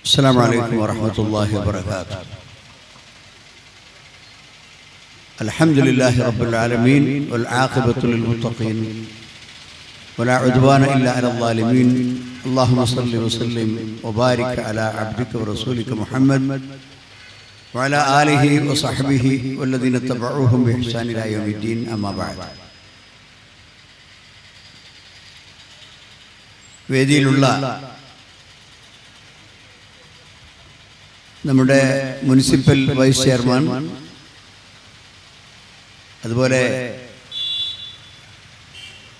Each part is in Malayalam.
السلام عليكم ورحمة الله وبركاته. الحمد لله رب العالمين والعاقبة للمتقين ولا عدوان إلا على الظالمين. اللهم صل وسلم وبارك على عبدك ورسولك محمد وعلى آله وصحبه والذين اتبعوهم بإحسان إلى يوم الدين. أما بعد. വേദിയിലുള്ള നമ്മുടെ മുനിസിപ്പൽ വൈസ് ചെയർമാൻ, അതുപോലെ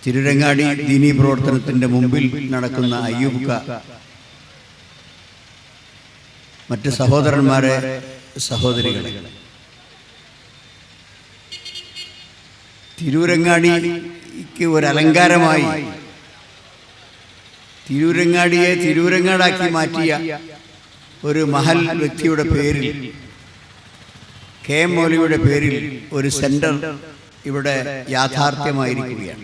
തിരുരങ്ങാടി ദീനീ പ്രവർത്തനത്തിൻ്റെ മുമ്പിൽ നടക്കുന്ന അയ്യൂബ്ക, മറ്റ് സഹോദരന്മാരെ, സഹോദരികളെ, തിരൂരങ്ങാടിക്ക് ഒരലങ്കാരമായി തിരൂരങ്ങാടിയെ തിരൂരങ്ങാടാക്കി മാറ്റിയ ഒരു മഹൽ വ്യക്തിയുടെ പേരിൽ, KM മൗലവിയുടെ പേരിൽ ഒരു സെന്റർ ഇവിടെ യാഥാർത്ഥ്യമായിരിക്കുകയാണ്.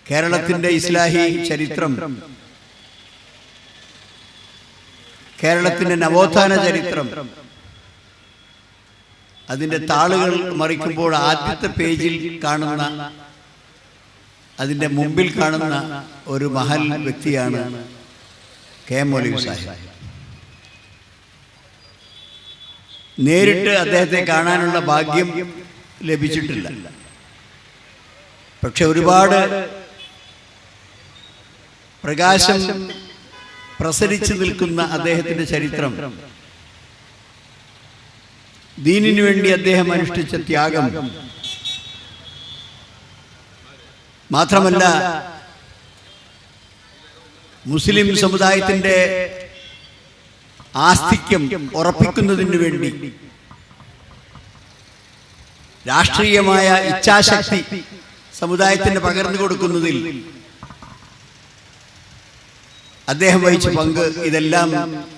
കേരളത്തിൻ്റെ ഇസ്ലാഹി ചരിത്രം, കേരളത്തിൻ്റെ നവോത്ഥാന ചരിത്രം, അതിൻ്റെ താളുകൾ മറിക്കുമ്പോൾ ആദ്യത്തെ പേജിൽ കാണുന്ന, അതിൻ്റെ മുമ്പിൽ കാണുന്ന ഒരു മഹൽ വ്യക്തിയാണ് KM മൗലവി സാഹിബ്. നേരിട്ട് അദ്ദേഹത്തെ കാണാനുള്ള ഭാഗ്യം ലഭിച്ചിട്ടില്ല. പക്ഷെ ഒരുപാട് പ്രകാശം പ്രസരിച്ചു നിൽക്കുന്ന അദ്ദേഹത്തിൻ്റെ ചരിത്രം, ദീനിനു വേണ്ടി അദ്ദേഹം അനുഷ്ഠിച്ച ത്യാഗം, മാത്രമല്ല മുസ്ലിം സമുദായത്തിൻ്റെ ആസ്തിക്യം ഉറപ്പിക്കുന്നതിന് വേണ്ടി രാഷ്ട്രീയമായ ഇച്ഛാശക്തി സമുദായത്തിന് പകർന്നു കൊടുക്കുന്നതിൽ അദ്ദേഹം വഹിച്ച പങ്ക്, ഇതെല്ലാം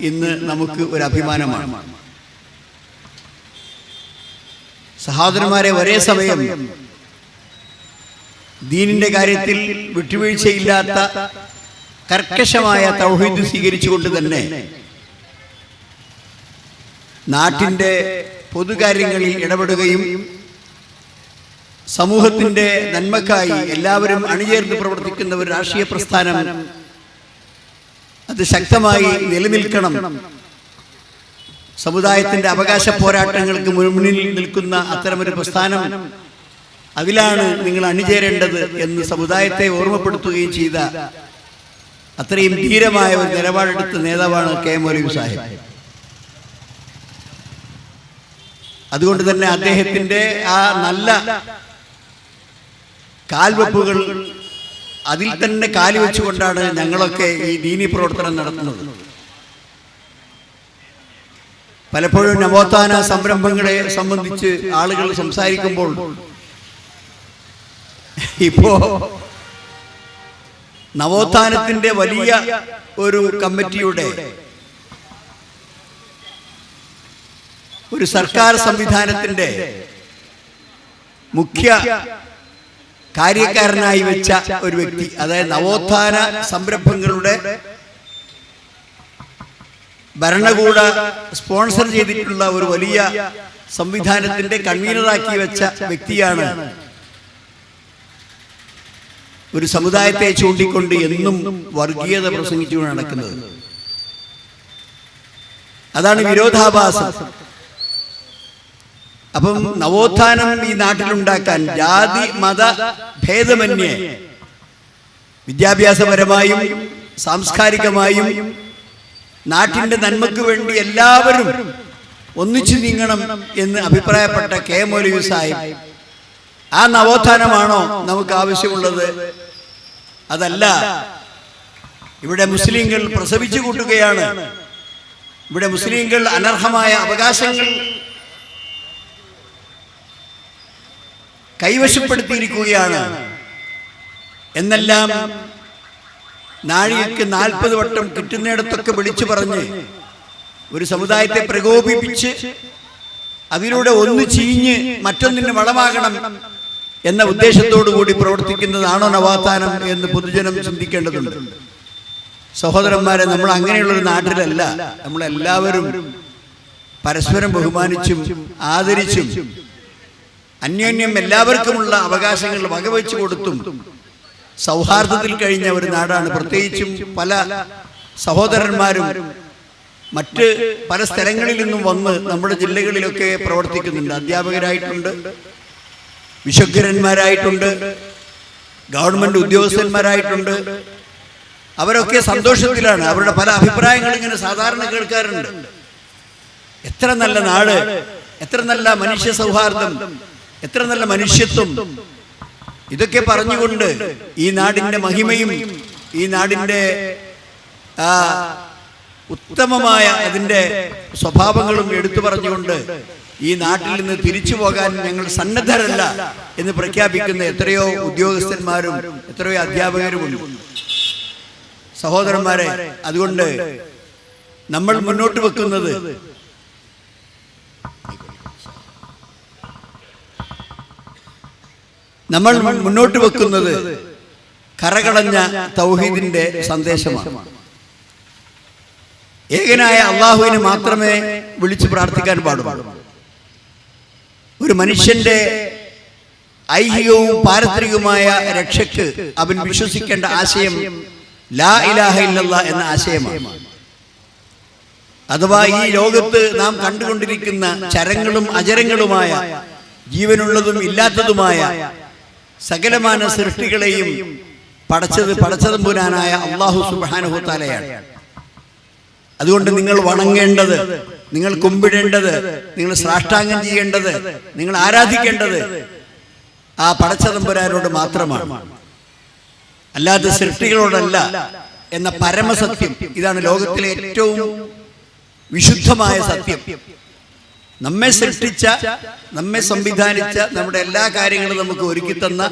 ഇന്ന് നമുക്ക് ഒരു അഭിമാനമാണ്. സഹോദരന്മാരെ, ഒരേ സമയം ദീനിന്റെ കാര്യത്തിൽ വിട്ടുവീഴ്ചയില്ലാത്ത കർക്കശമായ തൗഹീദ് സ്വീകരിച്ചുകൊണ്ട് തന്നെ നാട്ടിൻ്റെ പൊതുകാര്യങ്ങളിൽ ഇടപെടുകയും സമൂഹത്തിൻ്റെ നന്മക്കായി എല്ലാവരും അണിചേർന്ന് പ്രവർത്തിക്കുന്ന ഒരു രാഷ്ട്രീയ പ്രസ്ഥാനം അത് ശക്തമായി നിലനിൽക്കണം, സമുദായത്തിൻ്റെ അവകാശ പോരാട്ടങ്ങൾക്ക് മുന്നിൽ നിൽക്കുന്ന അത്തരമൊരു പ്രസ്ഥാനം, അതിലാണ് നിങ്ങൾ അണിചേരേണ്ടത് എന്ന് സമുദായത്തെ ഓർമ്മപ്പെടുത്തുകയും ചെയ്ത അത്രയും ധീരമായ ഒരു നിലപാടെടുത്ത നേതാവാണ് KM മൗലവി സാഹിബ്. അതുകൊണ്ട് തന്നെ അദ്ദേഹത്തിൻ്റെ ആ നല്ല കാൽവെപ്പുകൾ, അതിൽ തന്നെ കാലുവെച്ചുകൊണ്ടാണ് ഞങ്ങളൊക്കെ ഈ ദീനീ പ്രവർത്തനം നടത്തുന്നത്. പലപ്പോഴും നവോത്ഥാന സംരംഭങ്ങളെ സംബന്ധിച്ച് ആളുകൾ സംസാരിക്കുമ്പോൾ ഇപ്പോ നവോത്ഥാനത്തിന്റെ വലിയ ഒരു കമ്മിറ്റിയുടെ, ഒരു സർക്കാർ സംവിധാനത്തിന്റെ മുഖ്യ കാര്യക്കാരനായി വെച്ച ഒരു വ്യക്തി, അതായത് നവോത്ഥാന സംരംഭങ്ങളുടെ ഭരണകൂട സ്പോൺസർ ചെയ്തിട്ടുള്ള ഒരു വലിയ സംവിധാനത്തിന്റെ കൺവീനറാക്കി വെച്ച വ്യക്തിയാണ് ഒരു സമുദായത്തെ ചൂണ്ടിക്കൊണ്ട് എന്നും വർഗീയത പ്രസംഗിച്ചു നടക്കുന്നത്. അതാണ് വിരോധാഭാസം. അപ്പം നവോത്ഥാനം ഈ നാട്ടിലുണ്ടാക്കാൻ ജാതി മത ഭേദമന്യേ വിദ്യാഭ്യാസപരമായും സാംസ്കാരികമായും നാട്ടിന്റെ നന്മയ്ക്ക് വേണ്ടി എല്ലാവരും ഒന്നിച്ചു നീങ്ങണം എന്ന് അഭിപ്രായപ്പെട്ട KM മൗലവി സാഹിബ്, ആ നവോത്ഥാനമാണോ നമുക്ക് ആവശ്യമുള്ളത്? അതല്ല. ഇവിടെ മുസ്ലിങ്ങൾ പ്രസവിച്ചു കൂട്ടുകയാണ്, ഇവിടെ മുസ്ലിങ്ങൾ അനർഹമായ അവകാശങ്ങൾ കൈവശപ്പെടുത്തിയിരിക്കുകയാണ് എന്നെല്ലാം നാഴികയ്ക്ക് 40 വട്ടം കിട്ടുന്നിടത്തൊക്കെ വിളിച്ചു പറഞ്ഞ് ഒരു സമുദായത്തെ പ്രകോപിപ്പിച്ച് അതിലൂടെ ഒന്ന് ചീഞ്ഞ് മറ്റൊന്നിന് വളമാകണം എന്ന ഉദ്ദേശത്തോടു കൂടി പ്രവർത്തിക്കുന്നതാണോ നവാത്താനം എന്ന് പൊതുജനം ചിന്തിക്കേണ്ടതുണ്ട്. സഹോദരന്മാരെ, നമ്മൾ അങ്ങനെയുള്ളൊരു നാട്ടിലല്ല. നമ്മളെല്ലാവരും പരസ്പരം ബഹുമാനിച്ചും ആദരിച്ചും അന്യോന്യം എല്ലാവർക്കുമുള്ള അവകാശങ്ങൾ വകവെച്ചു കൊടുത്തും സൗഹാർദ്ദത്തിൽ കഴിഞ്ഞ ഒരു നാടാണ്. പ്രത്യേകിച്ചും പല സഹോദരന്മാരും മറ്റ് പല സ്ഥലങ്ങളിൽ നിന്നും വന്ന് നമ്മുടെ ജില്ലകളിലൊക്കെ പ്രവർത്തിക്കുന്നുണ്ട്. അധ്യാപകരായിട്ടുണ്ട്, വിശുദ്ധന്മാരായിട്ടുണ്ട്, ഗവൺമെന്റ് ഉദ്യോഗസ്ഥന്മാരായിട്ടുണ്ട്. അവരൊക്കെ സന്തോഷത്തിലാണ്. അവരുടെ പല അഭിപ്രായങ്ങൾ ഇങ്ങനെ സാധാരണ കേൾക്കാറുണ്ട്. എത്ര നല്ല നാട്, എത്ര നല്ല മനുഷ്യ സൗഹാർദ്ദം, എത്ര നല്ല മനുഷ്യത്വം. ഇതൊക്കെ പറഞ്ഞുകൊണ്ട് ഈ നാടിന്റെ മഹിമയും ഈ നാടിന്റെ ഉത്തമമായ അതിൻ്റെ സ്വഭാവങ്ങളും എടുത്തു പറഞ്ഞുകൊണ്ട് ഈ നാട്ടിൽ നിന്ന് തിരിച്ചു പോകാൻ ഞങ്ങൾ സന്നദ്ധരല്ല എന്ന് പ്രഖ്യാപിക്കുന്ന എത്രയോ ഉദ്യോഗസ്ഥന്മാരും എത്രയോ അധ്യാപകരുമുണ്ട്. സഹോദരന്മാരെ, അതുകൊണ്ട് നമ്മൾ മുന്നോട്ട് വെക്കുന്നത് കറകളഞ്ഞ തൗഹീദിന്റെ സന്ദേശമാണ്. ഏകനായ അള്ളാഹുവിനെ മാത്രമേ വിളിച്ചു പ്രാർത്ഥിക്കാൻ പാടുള്ളൂ. ഒരു മനുഷ്യന്റെ ഐഹികവും പാരത്രികവുമായ രക്ഷയ്ക്ക് അവൻ വിശ്വസിക്കേണ്ട ആശയം ലാ ഇലാഹ ഇല്ലല്ലാഹ് എന്ന ആശയമാണ്. അഥവാ ഈ ലോകത്ത് നാം കണ്ടുകൊണ്ടിരിക്കുന്ന ചരങ്ങളും അചരങ്ങളുമായ ജീവനുള്ളതും ഇല്ലാത്തതുമായ സകലമാന സൃഷ്ടികളെയും പടച്ചതമ്പുരാനായ അല്ലാഹു സുബ്ഹാനഹു വ തആലയാണ്. അതുകൊണ്ട് നിങ്ങൾ വണങ്ങേണ്ടത്, നിങ്ങൾ കുമ്പിടേണ്ടത്, നിങ്ങൾ സാഷ്ടാംഗം ചെയ്യേണ്ടത്, നിങ്ങൾ ആരാധിക്കേണ്ടത് ആ പടച്ചതമ്പുരാനോട് മാത്രമാണ്, അല്ലാതെ സൃഷ്ടികളോടല്ല എന്ന പരമസത്യം. ഇതാണ് ലോകത്തിലെ ഏറ്റവും വിശുദ്ധമായ സത്യം. നമ്മെ സൃഷ്ടിച്ച, നമ്മെ സംവിധാനിച്ച, നമ്മുടെ എല്ലാ കാര്യങ്ങളും നമുക്ക് ഒരുക്കി തന്ന,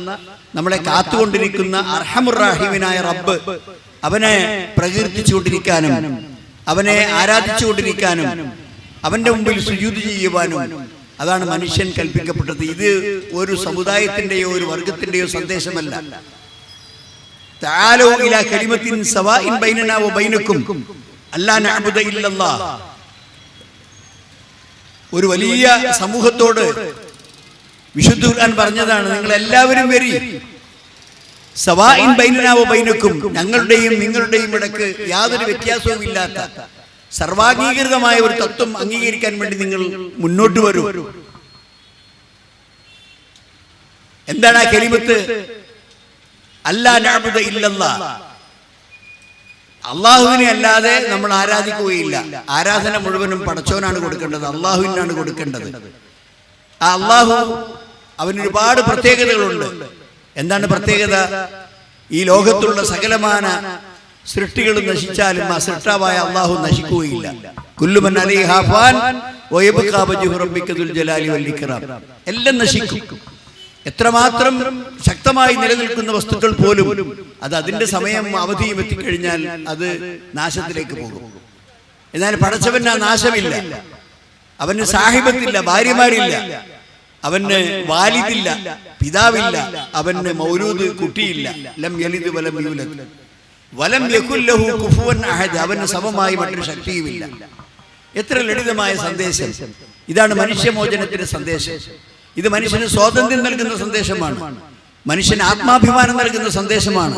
നമ്മളെ കാത്തുകൊണ്ടിരിക്കുന്ന അർഹമുർ റഹീമിനായ റബ്ബ്, അവനെ പ്രകീർത്തിച്ചുകൊണ്ടിരിക്കാനും അവനെ ആരാധിച്ചുകൊണ്ടിരിക്കാനും അവന്റെ മുമ്പിൽ സുജൂദ് ചെയ്യുവാനും അതാണ് മനുഷ്യൻ കൽപ്പിക്കപ്പെട്ടത്. ഇത് ഒരു സമുദായത്തിന്റെയോ ഒരു വർഗത്തിന്റെയോ സന്ദേശമല്ല. തആലൂ ഇലാ കലിമത്തിൻ സവാഇൻ ബൈനനാ വ ബൈനക്കും അല്ലാ നഅബുദ ഇല്ലല്ലാഹ്. ഒരു വലിയ സമൂഹത്തോട് വിശുദ്ധ ഖുർആൻ പറഞ്ഞതാണ്, നിങ്ങൾ എല്ലാവരും വരി, സവാഇൻ ബൈനനാ വ ബൈനക്കും, ഞങ്ങളുടെയും നിങ്ങളുടെയും ഇടയ്ക്ക് യാതൊരു വ്യത്യാസവും ഇല്ലാത്ത സർവാംഗീകൃതമായ ഒരു തത്വം അംഗീകരിക്കാൻ വേണ്ടി നിങ്ങൾ മുന്നോട്ട് വരൂ. എന്താണ് ആ കലിമത്ത്? അല്ലാ നഅബുദ ഇല്ലല്ലാഹ്. അള്ളാഹുവിനെ അല്ലാതെ നമ്മൾ ആരാധിക്കുകയില്ല. ആരാധന മുഴുവനും പടച്ചോനാണ് കൊടുക്കേണ്ടത്, അള്ളാഹുവിനാണ് കൊടുക്കേണ്ടത്. ആ അള്ളാഹു അവന് ഒരുപാട് പ്രത്യേകതകളുണ്ട്. എന്താണ് പ്രത്യേകത? ഈ ലോകത്തുള്ള സകലമാന സൃഷ്ടികൾ നശിച്ചാലും ആ സൃഷ്ടാവായ അള്ളാഹു നശിക്കുകയില്ല. കുല്ലു മൻ അലൈഹാ ഫാൻ വയബ്ഖാ വജ്ഹു റബ്ബിക ദുൽ ജലാലി വൽ ഇക്റാം. എല്ലാം നശിക്കും. എത്രമാത്രം ശക്തമായി നിലനിൽക്കുന്ന വസ്തുക്കൾ പോലും അത് അതിന്റെ സമയം അവധിയും എത്തിക്കഴിഞ്ഞാൽ അത് നാശത്തിലേക്ക് പോകും. എന്നാൽ പടച്ചവന് ആ നാശമില്ല. അവന് സാഹിബത്തില്ല, ഭാര്യമാരില്ല, അവന് വാലിദില്ല, പിതാവില്ല, അവന് മൗലൂദ് കുട്ടിയില്ല. ലം യലിദ് വലം യൂലദ് വലം യകുൽ ലഹു കുഫുവൻ അഹദ്. അവന് സമമായി മറ്റൊരു ശക്തിയുമില്ല. എത്ര ലളിതമായ സന്ദേശം! ഇതാണ് മനുഷ്യമോചനത്തിന്റെ സന്ദേശം. ഇത് മനുഷ്യന് സ്വാതന്ത്ര്യം നൽകുന്ന സന്ദേശമാണ്. മനുഷ്യന് ആത്മാഭിമാനം നൽകുന്ന സന്ദേശമാണ്.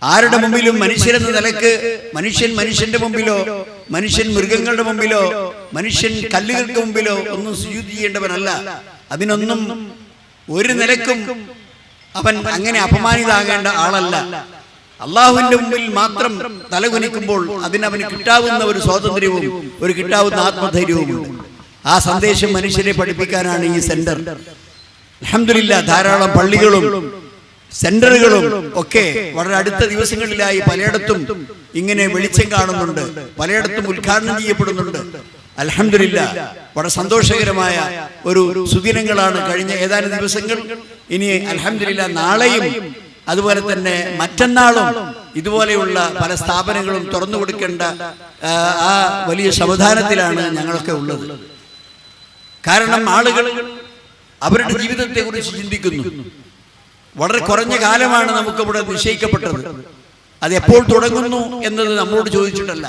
ആരുടെ മുമ്പിലും മനുഷ്യരെന്ന നിലക്ക് മനുഷ്യൻ മനുഷ്യന്റെ മുമ്പിലോ, മനുഷ്യൻ മൃഗങ്ങളുടെ മുമ്പിലോ, മനുഷ്യൻ കല്ലുകൾക്ക് മുമ്പിലോ ഒന്നും സുജൂദ് ചെയ്യേണ്ടവനല്ല. അതിനൊന്നും ഒരു നിലക്കും അവൻ അങ്ങനെ അപമാനിതാകേണ്ട ആളല്ല. അള്ളാഹുവിന്റെ മുമ്പിൽ മാത്രം തലകുനിക്കുമ്പോൾ അതിനവന് കിട്ടാവുന്ന ഒരു സ്വാതന്ത്ര്യവും ഒരു കിട്ടാവുന്ന ആത്മധൈര്യവുമുണ്ട്. ആ സന്ദേശം മനുഷ്യരെ പഠിപ്പിക്കാനാണ് ഈ സെന്റർ. അൽഹംദുലില്ലാ, ധാരാളം പള്ളികളും സെന്ററുകളും ഒക്കെ വളരെ അടുത്ത ദിവസങ്ങളിലായി പലയിടത്തും ഇങ്ങനെ വെളിച്ചം കാണുന്നുണ്ട്, പലയിടത്തും ഉദ്ഘാടനം ചെയ്യപ്പെടുന്നുണ്ട്. അൽഹംദുലില്ലാ, വളരെ സന്തോഷകരമായ ഒരു സുദിനങ്ങളാണ് കഴിഞ്ഞ ഏതാനും ദിവസങ്ങൾ. ഇനി അൽഹംദുലില്ലാ നാളെയും അതുപോലെ തന്നെ മറ്റന്നാളും ഇതുപോലെയുള്ള പല സ്ഥാപനങ്ങളും തുറന്നു കൊടുക്കേണ്ട ആ വലിയ സാവധാനത്തിലാണ് ഞങ്ങളൊക്കെ ഉള്ളത്. കാരണം ആളുകൾ അവരുടെ ജീവിതത്തെ കുറിച്ച് ചിന്തിക്കുന്നു. വളരെ കുറഞ്ഞ കാലമാണ് നമുക്കിവിടെ നിശ്ചയിക്കപ്പെട്ടത്. അത് എപ്പോൾ തുടങ്ങുന്നു എന്നത് നമ്മളോട് ചോദിച്ചിട്ടല്ല.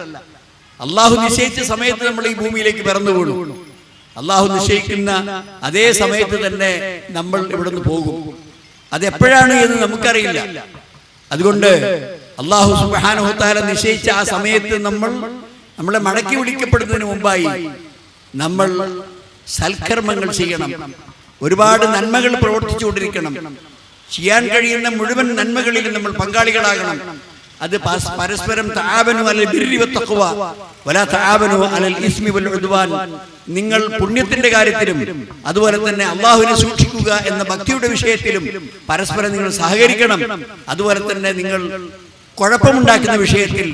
അള്ളാഹു നിശ്ചയിച്ച സമയത്ത് നമ്മൾ ഈ ഭൂമിയിലേക്ക് പിറന്നു വീണു. അള്ളാഹു നിശ്ചയിക്കുന്ന അതേ സമയത്ത് തന്നെ നമ്മൾ ഇവിടുന്ന് പോകും. അതെപ്പോഴാണ് എന്ന് നമുക്കറിയില്ല. അതുകൊണ്ട് അള്ളാഹു സുബ്ഹാനഹു വതആല നിശ്ചയിച്ച ആ സമയത്ത് നമ്മളെ മടക്കി വിളിക്കപ്പെടുന്നതിന് മുമ്പായി നമ്മൾ സൽക്കർമ്മങ്ങൾ ചെയ്യണം. ഒരുപാട് നന്മകൾ പ്രവർത്തിച്ചുകൊണ്ടിരിക്കണം. ചെയ്യാൻ കഴിയുന്ന മുഴുവൻ നന്മകളിലും നമ്മൾ പങ്കാളികളാകണം. അത് പരസ്പരം തആവനു അലൽ ബിർരി വത്തഖ്വ വലാ തആവനു അലൽ ഇസ്മി വൽ ഉദ്വാൻ. നിങ്ങൾ പുണ്യത്തിന്റെ കാര്യത്തിലും അതുപോലെ തന്നെ അള്ളാഹുവിനെ സൂക്ഷിക്കുക എന്ന ഭക്തിയുടെ വിഷയത്തിലും പരസ്പരം നിങ്ങൾ സഹകരിക്കണം. അതുപോലെ തന്നെ നിങ്ങൾ കുഴപ്പമുണ്ടാക്കുന്ന വിഷയത്തിൽ,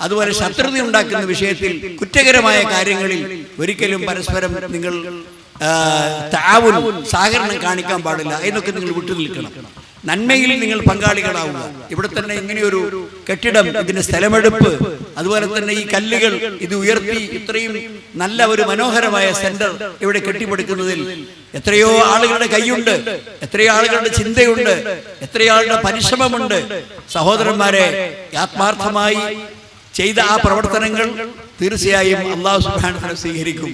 അതുപോലെ ശത്രുത ഉണ്ടാക്കുന്ന വിഷയത്തിൽ, കുറ്റകരമായ കാര്യങ്ങളിൽ ഒരിക്കലും പരസ്പരം നിങ്ങൾ തആവുൻ സഹകരണം കാണിക്കാൻ പാടില്ല. എന്നൊക്കെ നിങ്ങൾ വിട്ടു നിൽക്കണം. നന്മയിൽ നിങ്ങൾ പങ്കാളികളാവുക. ഇവിടെ തന്നെ ഇങ്ങനെയൊരു കെട്ടിടം, ഇതിന്റെ സ്ഥലമെടുപ്പ്, അതുപോലെ തന്നെ ഈ കല്ലുകൾ ഇത് ഉയർത്തി ഇത്രയും നല്ല ഒരു മനോഹരമായ സെന്റർ ഇവിടെ കെട്ടിപ്പടുക്കുന്നതിൽ എത്രയോ ആളുകളുടെ കൈയുണ്ട്, എത്രയോ ആളുകളുടെ ചിന്തയുണ്ട്, എത്രയോ ആളുടെ പരിശ്രമമുണ്ട്. സഹോദരന്മാരെ, ആത്മാർത്ഥമായി ചെയ്ത ആ പ്രവർത്തനങ്ങൾ തീർച്ചയായും അല്ലാഹു സുബ്ഹാനഹു വതആല സ്വീകരിക്കും.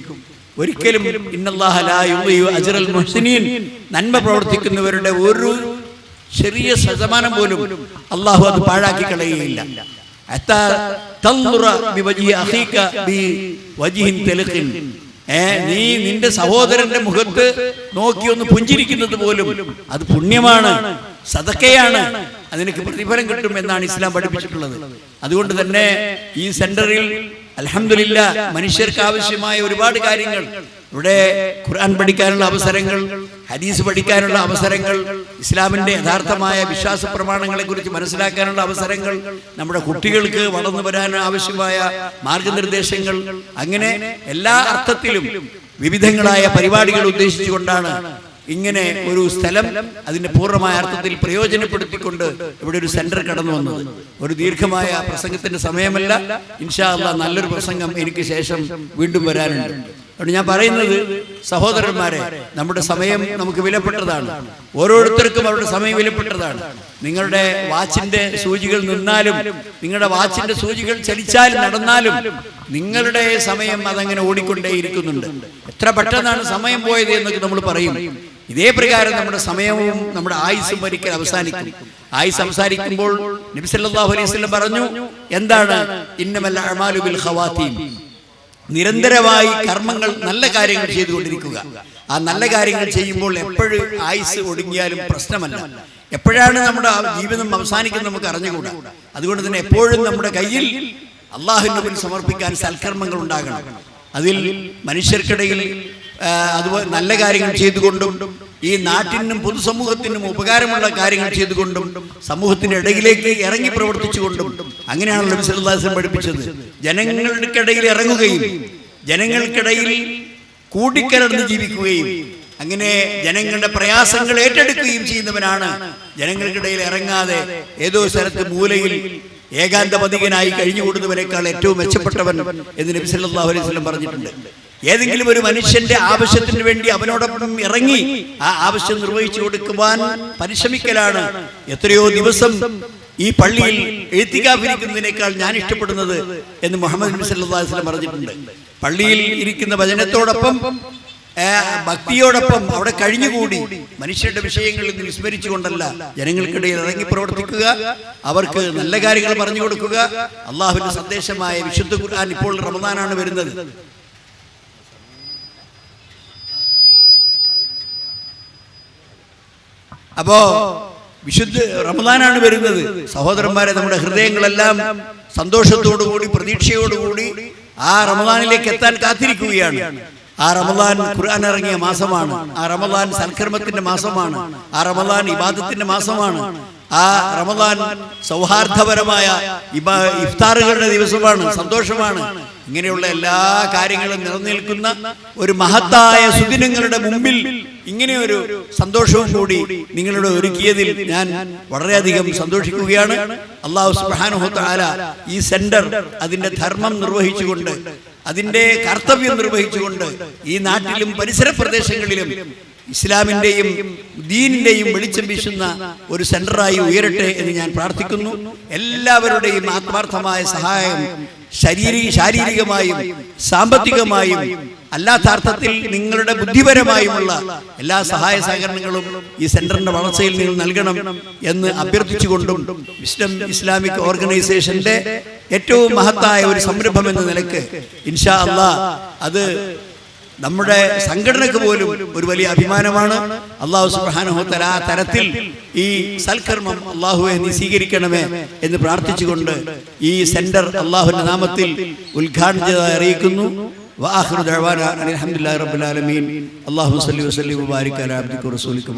ഒരിക്കലും ഇന്നല്ലാഹ ലാ യുളീഉ അജ്റൽ മുഹ്സിനീൻ, നന്മ പ്രവർത്തിക്കുന്നവരുടെ ഒരു ചെറിയ ശതമാനം പോലും അള്ളാഹു അത് പാഴാക്കി കളയുകയില്ല. നീ നിന്റെ സഹോദരന്റെ മുഖത്ത് നോക്കി ഒന്ന് പുഞ്ചിരിക്കുന്നത് പോലും അത് പുണ്യമാണ്, സദക്കയാണ്, അതിനൊക്കെ പ്രതിഫലം കിട്ടും എന്നാണ് ഇസ്ലാം പഠിപ്പിച്ചിട്ടുള്ളത്. അതുകൊണ്ട് തന്നെ ഈ സെന്ററിൽ അൽഹംദുലില്ലാ മനുഷ്യർക്ക് ആവശ്യമായ ഒരുപാട് കാര്യങ്ങൾ, ഇവിടെ ഖുർആൻ പഠിക്കാനുള്ള അവസരങ്ങൾ, ഹദീസ് പഠിക്കാനുള്ള അവസരങ്ങൾ, ഇസ്ലാമിന്റെ യഥാർത്ഥമായ വിശ്വാസ പ്രമാണങ്ങളെ കുറിച്ച് മനസ്സിലാക്കാനുള്ള അവസരങ്ങൾ, നമ്മുടെ കുട്ടികൾക്ക് വളർന്നു വരാൻ ആവശ്യമായ മാർഗനിർദ്ദേശങ്ങൾ, അങ്ങനെ എല്ലാ അർത്ഥത്തിലും വിവിധങ്ങളായ പരിപാടികൾ ഉദ്ദേശിച്ചുകൊണ്ടാണ് ഇങ്ങനെ ഒരു സ്ഥലം അതിന്റെ പൂർണ്ണമായ അർത്ഥത്തിൽ പ്രയോജനപ്പെടുത്തിക്കൊണ്ട് ഇവിടെ ഒരു സെന്റർ കടന്നു വന്നത്. ഒരു ദീർഘമായ പ്രസംഗത്തിന്റെ സമയമല്ല, ഇൻഷാ അല്ലാഹ് നല്ലൊരു പ്രസംഗം എനിക്ക് ശേഷം വീണ്ടും വരാനുണ്ട്. അതുകൊണ്ട് ഞാൻ പറയുന്നത്, സഹോദരന്മാരെ, നമ്മുടെ സമയം നമുക്ക് വിലപ്പെട്ടതാണ്. ഓരോരുത്തർക്കും അവരുടെ സമയം വിലപ്പെട്ടതാണ്. നിങ്ങളുടെ വാച്ചിന്റെ സൂചികൾ നിന്നാലും, നിങ്ങളുടെ വാച്ചിന്റെ സൂചികൾ ചലിച്ചാലും നടന്നാലും നിങ്ങളുടെ സമയം അതങ്ങനെ ഓടിക്കൊണ്ടേയിരിക്കുന്നുണ്ട്. എത്ര പെട്ടെന്നാണ് സമയം പോയത് എന്നൊക്കെ നമ്മൾ പറയും. ഇതേ പ്രകാരം നമ്മുടെ സമയവും നമ്മുടെ ആയുസ്സും ഒരിക്കൽ അവസാനിക്കും. ആയുസ് അവസാനിക്കുമ്പോൾ നബി സല്ലല്ലാഹു അലൈഹി വസല്ലം പറഞ്ഞു, എന്താണ്? ഇന്നമൽ അഅമാലു ബിൽ ഖവാതീം. നിരന്തരമായി കർമ്മങ്ങൾ, നല്ല കാര്യങ്ങൾ ചെയ്തുകൊണ്ടിരിക്കുക. ആ നല്ല കാര്യങ്ങൾ ചെയ്യുമ്പോൾ എപ്പോഴും ആയുസ് ഒടുങ്ങിയാലും പ്രശ്നമല്ല. എപ്പോഴാണ് നമ്മുടെ ജീവിതം അവസാനിക്കുന്നത് നമുക്ക് അറിഞ്ഞുകൂടാ. അതുകൊണ്ട് തന്നെ എപ്പോഴും നമ്മുടെ കയ്യിൽ അള്ളാഹുവിന്റെ മുന്നിൽ സമർപ്പിക്കാൻ സൽക്കർമ്മങ്ങൾ ഉണ്ടാകണം. അതിൽ മനുഷ്യർക്കിടയിൽ അതുപോലെ നല്ല കാര്യങ്ങൾ ചെയ്തുകൊണ്ടും ഈ നാട്ടിനും പൊതുസമൂഹത്തിനും ഉപകാരമുള്ള കാര്യങ്ങൾ ചെയ്തുകൊണ്ടും സമൂഹത്തിന്റെ ഇടയിലേക്ക് ഇറങ്ങി പ്രവർത്തിച്ചുകൊണ്ടും, അങ്ങനെയാണല്ലോ നബി സല്ലല്ലാഹു അലൈഹി വസല്ലം പഠിപ്പിച്ചത്. ജനങ്ങൾക്കിടയിൽ ഇറങ്ങുകയും ജനങ്ങൾക്കിടയിൽ കൂടിക്കലർന്ന് ജീവിക്കുകയും അങ്ങനെ ജനങ്ങളുടെ പ്രയാസങ്ങൾ ഏറ്റെടുക്കുകയും ചെയ്യുന്നവനാണ് ജനങ്ങൾക്കിടയിൽ ഇറങ്ങാതെ ഏതോ സ്ഥലത്ത് മൂലയിൽ ഏകാന്തപതികനായി കഴിഞ്ഞുകൂടുന്നവനേക്കാൾ ഏറ്റവും മെച്ചപ്പെട്ടവൻ എന്ന് നബി സല്ലല്ലാഹു അലൈഹി വസല്ലം പറഞ്ഞിട്ടുണ്ട്. ഏതെങ്കിലും ഒരു മനുഷ്യന്റെ ആവശ്യത്തിന് വേണ്ടി അവനോടൊപ്പം ഇറങ്ങി ആ ആവശ്യം നിർവഹിച്ചു കൊടുക്കുവാൻ പരിശ്രമിക്കലാണ് എത്രയോ ദിവസം ഈ പള്ളിയിൽ എഴുത്തിക്കാഫിരിക്കുന്നതിനേക്കാൾ ഞാൻ ഇഷ്ടപ്പെടുന്നത് എന്ന് മുഹമ്മദ് നബി സല്ലല്ലാഹു അലൈഹി വസല്ലം പറഞ്ഞിട്ടുണ്ട്. പള്ളിയിൽ ഇരിക്കുന്ന വചനത്തോടൊപ്പം ഭക്തിയോടൊപ്പം അവിടെ കഴിഞ്ഞുകൂടി മനുഷ്യരുടെ വിഷയങ്ങളിൽ നിന്ന് വിസ്മരിച്ചുകൊണ്ടല്ല ജനങ്ങൾക്കിടയിൽ ഇറങ്ങി പ്രവർത്തിക്കുക, അവർക്ക് നല്ല കാര്യങ്ങൾ പറഞ്ഞു കൊടുക്കുക. അള്ളാഹുവിന്റെ സന്ദേശമായ വിശുദ്ധ ഖുർആൻ, ഇപ്പോൾ റമദാനാണ് വരുന്നത്. അപ്പോ വിശുദ്ധ റമദാനാണ് വരുന്നത്. സഹോദരന്മാരെ, നമ്മുടെ ഹൃദയങ്ങളെല്ലാം സന്തോഷത്തോടുകൂടി പ്രതീക്ഷയോടുകൂടി ആ റമദാനിലേക്ക് എത്താൻ കാത്തിരിക്കുകയാണ്. ആ റമദാൻ ഖുർആൻ ഇറങ്ങിയ മാസമാണ്. ആ റമദാൻ സൽക്കർമ്മത്തിന്റെ മാസമാണ്. ആ റമദാൻ ഇബാദത്തിന്റെ മാസമാണ്. ആ റമദാൻ സൗഹാർദ്ദപരമായ ഇഫ്താറുകളുടെ ദിവസമാണ്, സന്തോഷമാണ്. ഇങ്ങനെയുള്ള എല്ലാ കാര്യങ്ങളും നിലനിൽക്കുന്ന ഒരു മഹത്തായ സുദിനങ്ങളുടെ മുമ്പിൽ ഇങ്ങനെയൊരു സന്തോഷവും കൂടി നിങ്ങളുടെ ഒരുക്കിയതിൽ ഞാൻ വളരെയധികം സന്തോഷിക്കുകയാണ്. അല്ലാഹു സുബ്ഹാനഹു വ തആല ഈ സെന്റർ അതിന്റെ ധർമ്മം നിർവഹിച്ചുകൊണ്ട്, അതിന്റെ കർത്തവ്യം നിർവഹിച്ചുകൊണ്ട് ഈ നാട്ടിലും പരിസര പ്രദേശങ്ങളിലും ഇസ്ലാമിൻ്റെയും ദീനിൻ്റെയും വെളിച്ചം വീശുന്ന ഒരു സെന്ററായി ഉയരട്ടെ എന്ന് ഞാൻ പ്രാർത്ഥിക്കുന്നു. എല്ലാവരുടെയും ആത്മാർത്ഥമായ സഹായം ശാരീരികമായും സാമ്പത്തികമായും അല്ലാത്ത അർത്ഥത്തിൽ നിങ്ങളുടെ ബുദ്ധിപരമായുമുള്ള എല്ലാ സഹായ സഹകരണങ്ങളും ഈ സെന്ററിന്റെ വളർച്ചയിൽ നിങ്ങൾ നൽകണം എന്ന് അഭ്യർത്ഥിച്ചുകൊണ്ടും വിസ്ഡം ഇസ്ലാമിക് ഓർഗനൈസേഷന്റെ ഏറ്റവും മഹത്തായ ഒരു സംരംഭം എന്ന നിലക്ക് ഇൻഷാ അല്ലാഹ് അത് നമ്മുടെ സംഘടനക്ക് പോലും ഒരു വലിയ അഭിമാനമാണ്. അല്ലാഹു സുബ്ഹാനഹു വ തആല ആ തരത്തിൽ ഈ സൽക്കർമ്മം അല്ലാഹുവേ നീ സ്വീകരിക്കണമേ എന്ന് പ്രാർത്ഥിച്ചുകൊണ്ട് ഈ സെന്റർ അല്ലാഹുവിന്റെ നാമത്തിൽ ഉദ്ഘാടനം ചെയ്തതായി അറിയിക്കുന്നു. വആഖിറു ദഅവാനാ അൽഹംദുലില്ലാഹി റബ്ബിൽ ആലമീൻ. അല്ലാഹുമ്മ സ്വല്ലി വസല്ലിം വബാരിക് അലാ അബ്ദിക വറസൂലിക